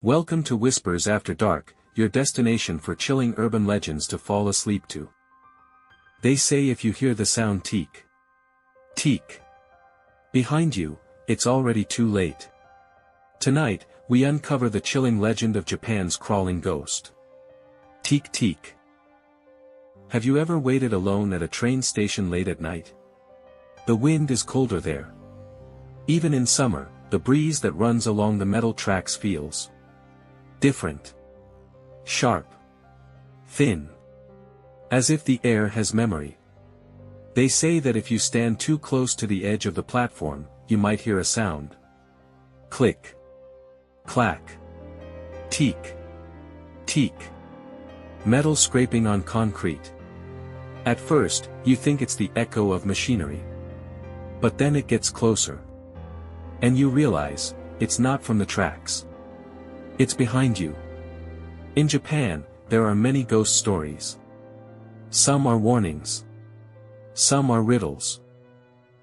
Welcome to Whispers After Dark, your destination for chilling urban legends to fall asleep to. They say if you hear the sound teek, teek, behind you, it's already too late. Tonight, we uncover the chilling legend of Japan's crawling ghost. Teke Teke. Have you ever waited alone at a train station late at night? The wind is colder there. Even in summer, the breeze that runs along the metal tracks feels different. Sharp. Thin. As if the air has memory. They say that if you stand too close to the edge of the platform, you might hear a sound. Click. Clack. Teek. Teek. Metal scraping on concrete. At first, you think it's the echo of machinery. But then it gets closer. And you realize, it's not from the tracks. It's behind you. In Japan, there are many ghost stories. Some are warnings. Some are riddles.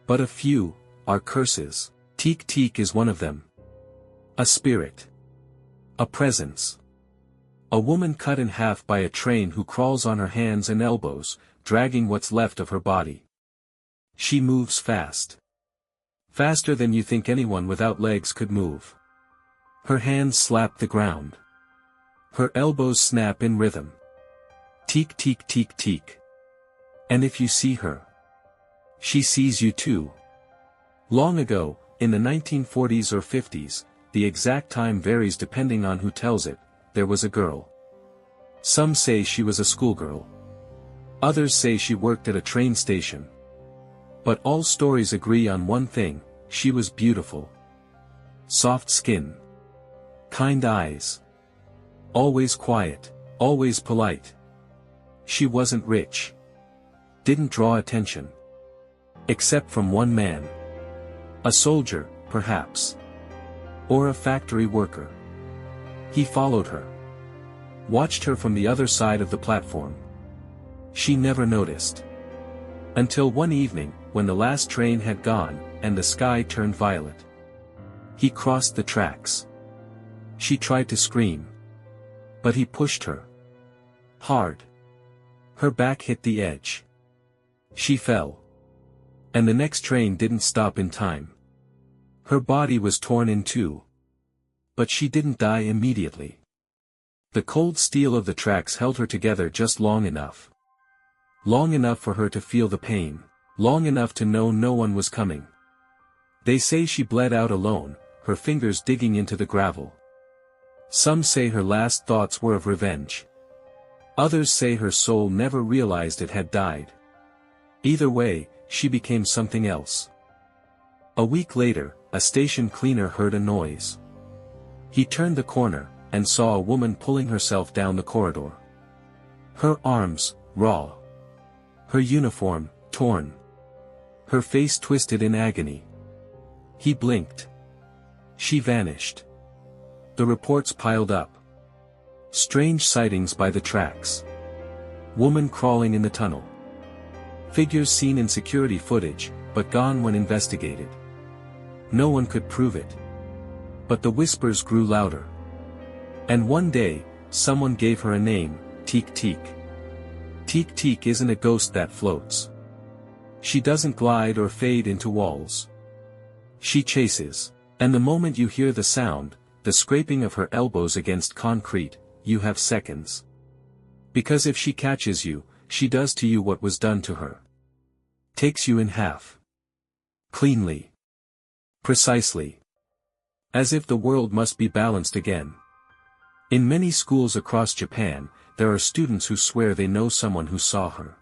But a few are curses. Teke Teke is one of them. A spirit. A presence. A woman cut in half by a train who crawls on her hands and elbows, dragging what's left of her body. She moves fast. Faster than you think anyone without legs could move. Her hands slap the ground. Her elbows snap in rhythm. Teek teek teek teek. And if you see her, she sees you too. Long ago, in the 1940s or 50s, the exact time varies depending on who tells it, there was a girl. Some say she was a schoolgirl. Others say she worked at a train station. But all stories agree on one thing, she was beautiful. Soft skin. Kind eyes. Always quiet, always polite. She wasn't rich. Didn't draw attention. Except from one man. A soldier, perhaps. Or a factory worker. He followed her. Watched her from the other side of the platform. She never noticed. Until one evening, when the last train had gone, and the sky turned violet. He crossed the tracks. She tried to scream. But he pushed her. Hard. Her back hit the edge. She fell. And the next train didn't stop in time. Her body was torn in two. But she didn't die immediately. The cold steel of the tracks held her together just long enough. Long enough for her to feel the pain. Long enough to know no one was coming. They say she bled out alone, her fingers digging into the gravel. Some say her last thoughts were of revenge. Others say her soul never realized it had died. Either way, she became something else. A week later, a station cleaner heard a noise. He turned the corner, and saw a woman pulling herself down the corridor. Her arms, raw. Her uniform, torn. Her face twisted in agony. He blinked. She vanished. The reports piled up. Strange sightings by the tracks. Woman crawling in the tunnel. Figures seen in security footage, but gone when investigated. No one could prove it. But the whispers grew louder. And one day, someone gave her a name, Teke Teke. Teke Teke isn't a ghost that floats. She doesn't glide or fade into walls. She chases. And the moment you hear the sound, the scraping of her elbows against concrete, you have seconds. Because if she catches you, she does to you what was done to her. Takes you in half. Cleanly. Precisely. As if the world must be balanced again. In many schools across Japan, there are students who swear they know someone who saw her.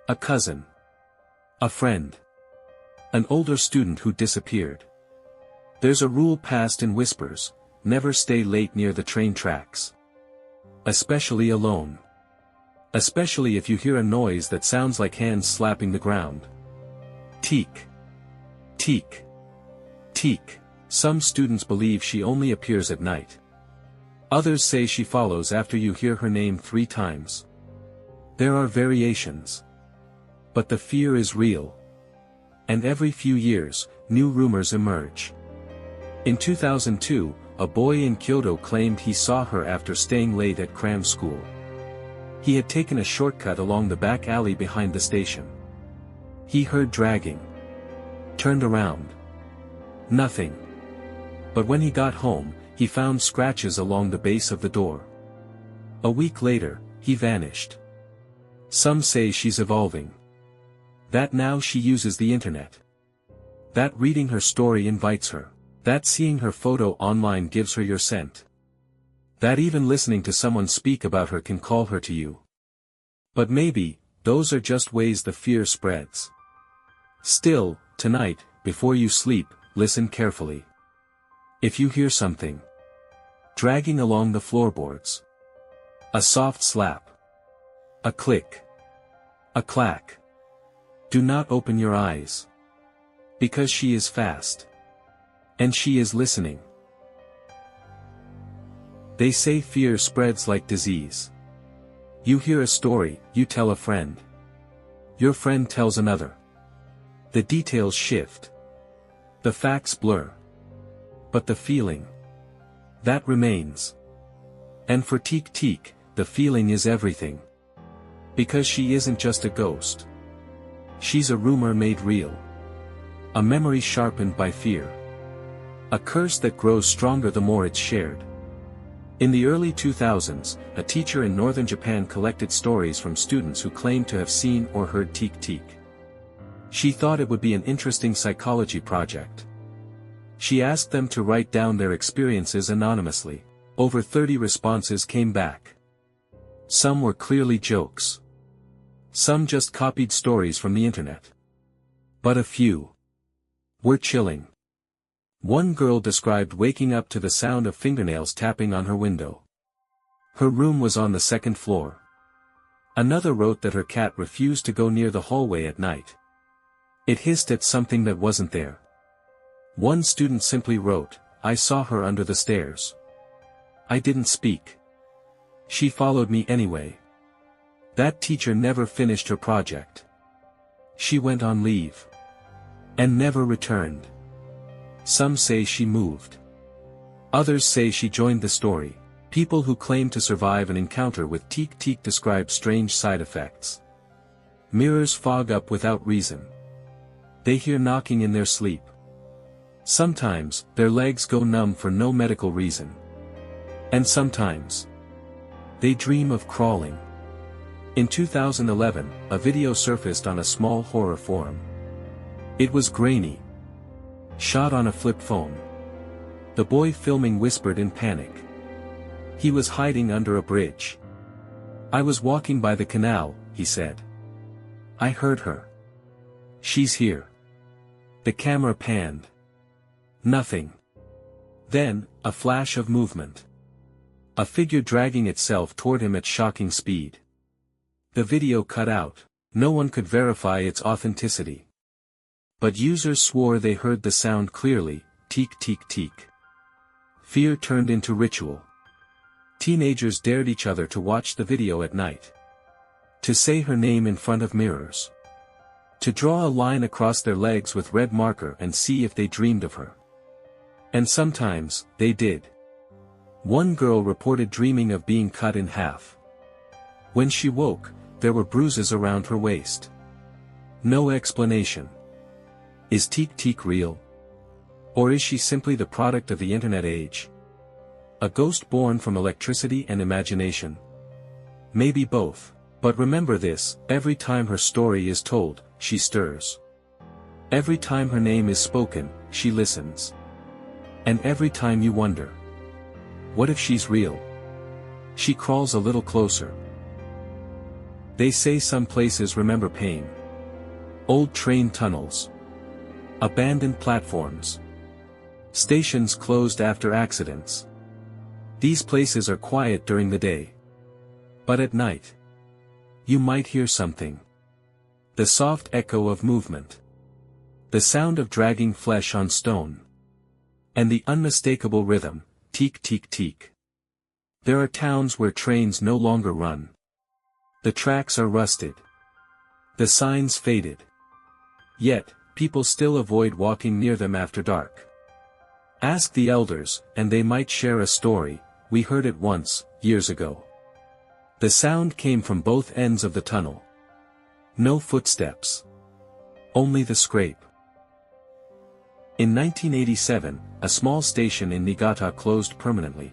A cousin. A friend. An older student who disappeared. There's a rule passed in whispers, never stay late near the train tracks. Especially alone. Especially if you hear a noise that sounds like hands slapping the ground. Teek. Teek. Teek. Some students believe she only appears at night. Others say she follows after you hear her name 3 times. There are variations. But the fear is real. And every few years, new rumors emerge. In 2002, a boy in Kyoto claimed he saw her after staying late at cram school. He had taken a shortcut along the back alley behind the station. He heard dragging. Turned around. Nothing. But when he got home, he found scratches along the base of the door. A week later, he vanished. Some say she's evolving. That now she uses the internet. That reading her story invites her. That seeing her photo online gives her your scent. That even listening to someone speak about her can call her to you. But maybe, those are just ways the fear spreads. Still, tonight, before you sleep, listen carefully. If you hear something dragging along the floorboards, a soft slap, a click, a clack, do not open your eyes. Because she is fast. And she is listening. They say fear spreads like disease. You hear a story, you tell a friend. Your friend tells another. The details shift. The facts blur. But the feeling, that remains. And for Teke Teke, the feeling is everything. Because she isn't just a ghost. She's a rumor made real. A memory sharpened by fear. A curse that grows stronger the more it's shared. In the early 2000s, a teacher in northern Japan collected stories from students who claimed to have seen or heard Teke Teke. She thought it would be an interesting psychology project. She asked them to write down their experiences anonymously. Over 30 responses came back. Some were clearly jokes. Some just copied stories from the internet. But a few were chilling. One girl described waking up to the sound of fingernails tapping on her window. Her room was on the second floor. Another wrote that her cat refused to go near the hallway at night. It hissed at something that wasn't there. One student simply wrote, "I saw her under the stairs. I didn't speak. She followed me anyway." That teacher never finished her project. She went on leave. And never returned. Some say she moved. Others say she joined the story. People who claim to survive an encounter with Teke Teke describe strange side effects. Mirrors fog up without reason. They hear knocking in their sleep. Sometimes, their legs go numb for no medical reason. And sometimes, they dream of crawling. In 2011, a video surfaced on a small horror forum. It was grainy. Shot on a flip phone. The boy filming whispered in panic. He was hiding under a bridge. "I was walking by the canal," he said. "I heard her. She's here." The camera panned. Nothing. Then, a flash of movement. A figure dragging itself toward him at shocking speed. The video cut out. No one could verify its authenticity. But users swore they heard the sound clearly, Teke Teke Teke. Fear turned into ritual. Teenagers dared each other to watch the video at night. To say her name in front of mirrors. To draw a line across their legs with red marker and see if they dreamed of her. And sometimes, they did. One girl reported dreaming of being cut in half. When she woke, there were bruises around her waist. No explanation. Is Teke Teke real? Or is she simply the product of the internet age? A ghost born from electricity and imagination? Maybe both. But remember this, every time her story is told, she stirs. Every time her name is spoken, she listens. And every time you wonder, what if she's real? She crawls a little closer. They say some places remember pain. Old train tunnels. Abandoned platforms. Stations closed after accidents. These places are quiet during the day. But at night, you might hear something. The soft echo of movement. The sound of dragging flesh on stone. And the unmistakable rhythm, Teke Teke Teke. There are towns where trains no longer run. The tracks are rusted. The signs faded. Yet, people still avoid walking near them after dark. Ask the elders, and they might share a story. We heard it once, years ago. The sound came from both ends of the tunnel. No footsteps. Only the scrape. In 1987, a small station in Niigata closed permanently.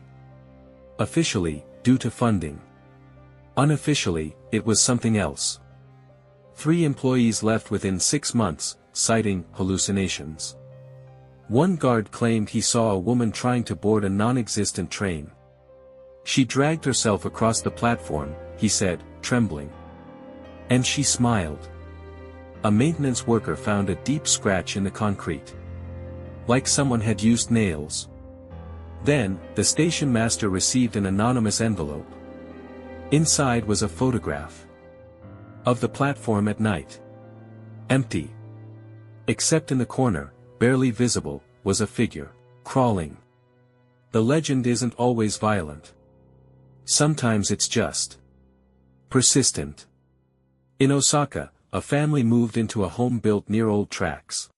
Officially, due to funding. Unofficially, it was something else. 3 employees left within 6 months, citing hallucinations. One guard claimed he saw a woman trying to board a non-existent train. She dragged herself across the platform, he said, trembling. And she smiled. A maintenance worker found a deep scratch in the concrete. Like someone had used nails. Then, the station master received an anonymous envelope. Inside was a photograph of the platform at night. Empty. Except in the corner, barely visible, was a figure, crawling. The legend isn't always violent. Sometimes it's just persistent. In Osaka, a family moved into a home built near old tracks.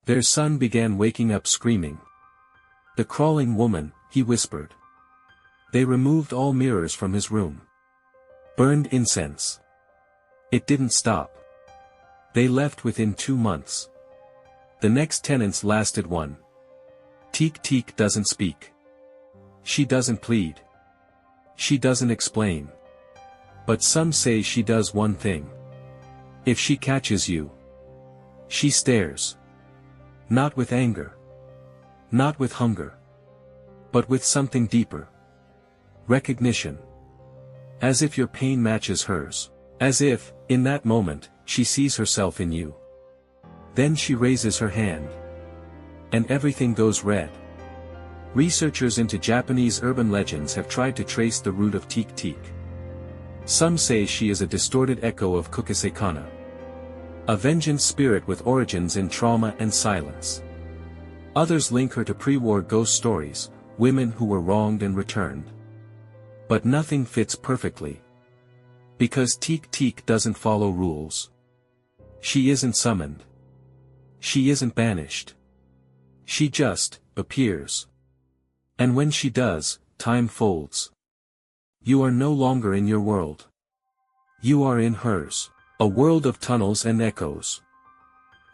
Their son began waking up screaming. "The crawling woman," he whispered. They removed all mirrors from his room. Burned incense. It didn't stop. They left within 2 months. The next tenants lasted 1. Teke Teke doesn't speak. She doesn't plead. She doesn't explain. But some say she does one thing. If she catches you, she stares. Not with anger. Not with hunger. But with something deeper. Recognition. As if your pain matches hers. As if, in that moment, she sees herself in you. Then she raises her hand. And everything goes red. Researchers into Japanese urban legends have tried to trace the root of Teke Teke. Some say she is a distorted echo of Kukisekana. A vengeance spirit with origins in trauma and silence. Others link her to pre-war ghost stories, women who were wronged and returned. But nothing fits perfectly. Because Teke Teke doesn't follow rules. She isn't summoned. She isn't banished. She just appears. And when she does, time folds. You are no longer in your world. You are in hers. A world of tunnels and echoes.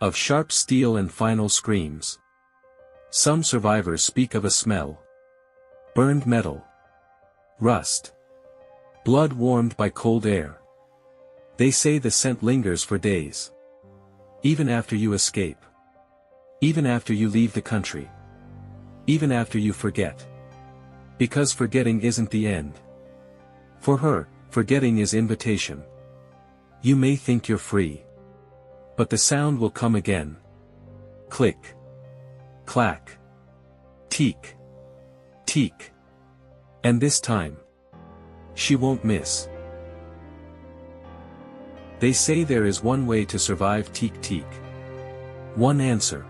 Of sharp steel and final screams. Some survivors speak of a smell. Burned metal. Rust. Blood warmed by cold air. They say the scent lingers for days. Even after you escape. Even after you leave the country. Even after you forget. Because forgetting isn't the end. For her, forgetting is invitation. You may think you're free. But the sound will come again. Click. Clack. Teke. Teke. And this time, she won't miss. They say there is one way to survive Teke Teke. One answer.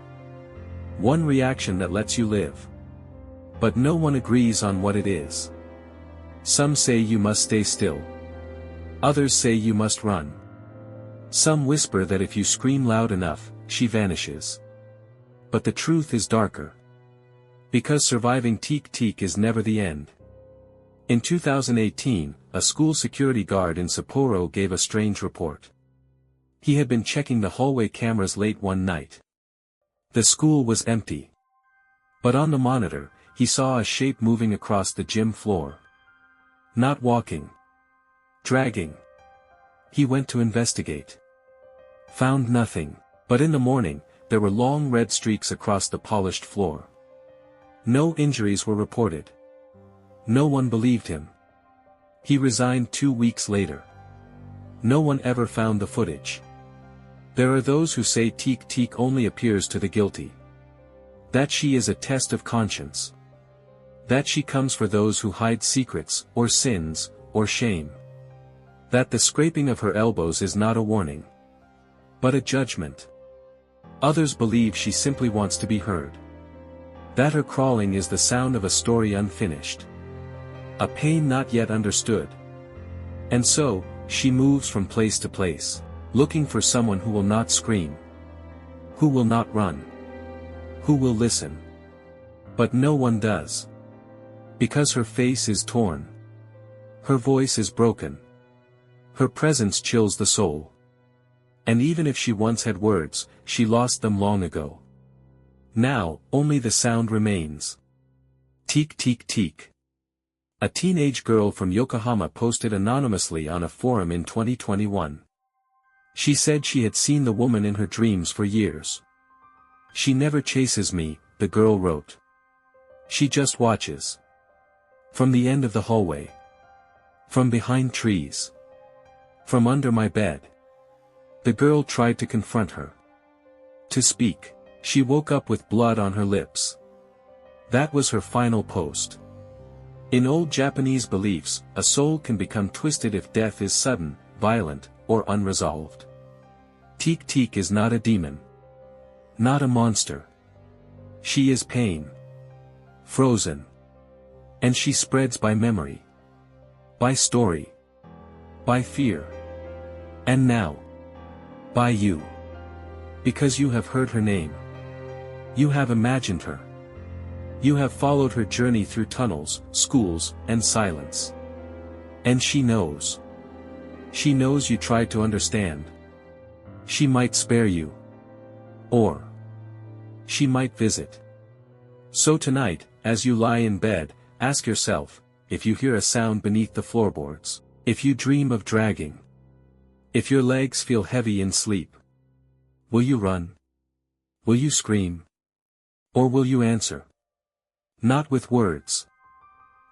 One reaction that lets you live. But no one agrees on what it is. Some say you must stay still. Others say you must run. Some whisper that if you scream loud enough, she vanishes. But the truth is darker. Because surviving Teke Teke is never the end. In 2018, a school security guard in Sapporo gave a strange report. He had been checking the hallway cameras late one night. The school was empty. But on the monitor, he saw a shape moving across the gym floor. Not walking. Dragging. He went to investigate. Found nothing, but in the morning, there were long red streaks across the polished floor. No injuries were reported. No one believed him. He resigned 2 weeks later. No one ever found the footage. There are those who say Teke Teke only appears to the guilty. That she is a test of conscience. That she comes for those who hide secrets, or sins, or shame. That the scraping of her elbows is not a warning, but a judgment. Others believe she simply wants to be heard. That her crawling is the sound of a story unfinished. A pain not yet understood. And so, she moves from place to place, looking for someone who will not scream. Who will not run. Who will listen. But no one does. Because her face is torn. Her voice is broken. Her presence chills the soul. And even if she once had words, she lost them long ago. Now, only the sound remains. Teek teek teek. A teenage girl from Yokohama posted anonymously on a forum in 2021. She said she had seen the woman in her dreams for years. She never chases me, the girl wrote. She just watches. From the end of the hallway. From behind trees. From under my bed. The girl tried to confront her. To speak. She woke up with blood on her lips. That was her final post. In old Japanese beliefs, a soul can become twisted if death is sudden, violent, or unresolved. Teek Teek is not a demon. Not a monster. She is pain. Frozen. And she spreads by memory. By story. By fear. And now. By you. Because you have heard her name. You have imagined her. You have followed her journey through tunnels, schools, and silence. And she knows. She knows you tried to understand. She might spare you. Or she might visit. So tonight, as you lie in bed, ask yourself, if you hear a sound beneath the floorboards, if you dream of dragging, if your legs feel heavy in sleep, will you run? Will you scream? Or will you answer? Not with words,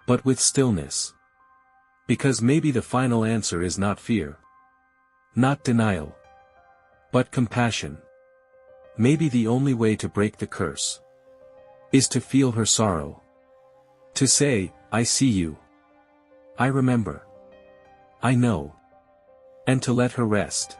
but with stillness. Because maybe the final answer is not fear. Not denial. But compassion. Maybe the only way to break the curse is to feel her sorrow. To say, I see you. I remember. I know. And to let her rest.